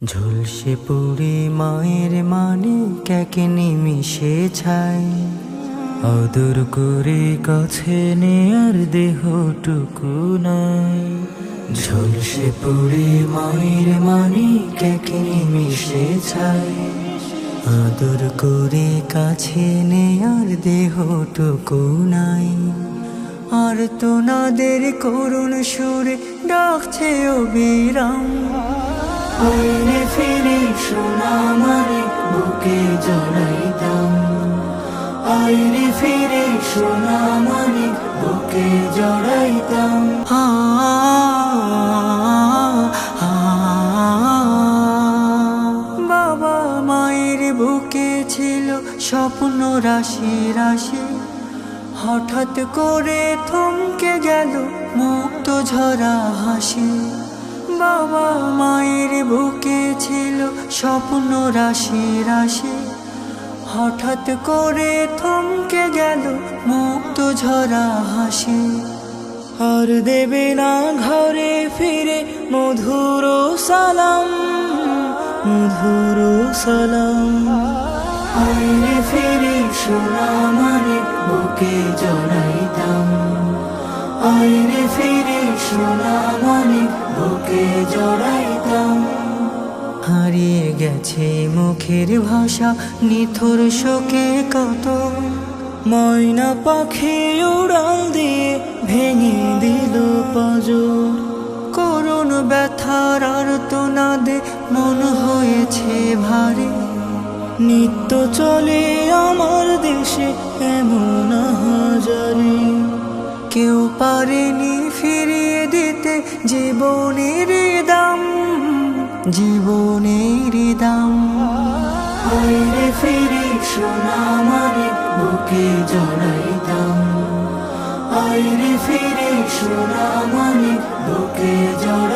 ঝলসে পড়ে মায়ের মানে ক্যাকে নিমিশে ছাই, আদর করে কাছে নেয়ার দেহটুকু নাই। ঝলসে পড়ে মায়ের মানে ক্যাকে নিমিশে ছাই, আদর করে কাছে নেয়ার দেহটুকু নাই। আর তোনাদের করুণ সুরে ডাকছে অবিরাম, আইরে ফিরে সোনা মানে বুকে জড়াইতাম। আইরে ফিরে সোনা মানে বুকে জড়াইতাম। বাবা মায়ের বুকে ছিল স্বপ্ন রাশি রাশি, হঠাৎ করে থমকে গেল মুক্ত ঝরা হাসি। বাবা মায়ের বুকে ছিল স্বপ্ন রাশি রাশি, হঠাৎ করে থমকে গেল মুক্ত ঝরা হাসি। আর দেবে না ঘরে ফিরে মধুর সালাম, মধুর সালাম। আইরে ফিরে সোনা মানে বুকে জড়াইতাম। আইরে ফিরে সোনা মানে বুকে জড়াইতাম। হারিয়ে গেছে মুখের ভাষা, নিথুর শোকে কত ময়না পাখি উড়াল দিয়ে ভেঙে দিল পাঁজর। করুণ ব্যথার আর্তনাদে মন হয়েছে ভারী, নিত্য চলে আমার দেশে এমন হাজারি। কেউ পারেনি ফিরিয়ে দিতে জীবনের দাম, জীবনের দাম। আইরে ফিরে সোনা মানে বুকে জড়াইতাম। আইরে ফিরে সোনা মানে বুকে জড়াইতাম।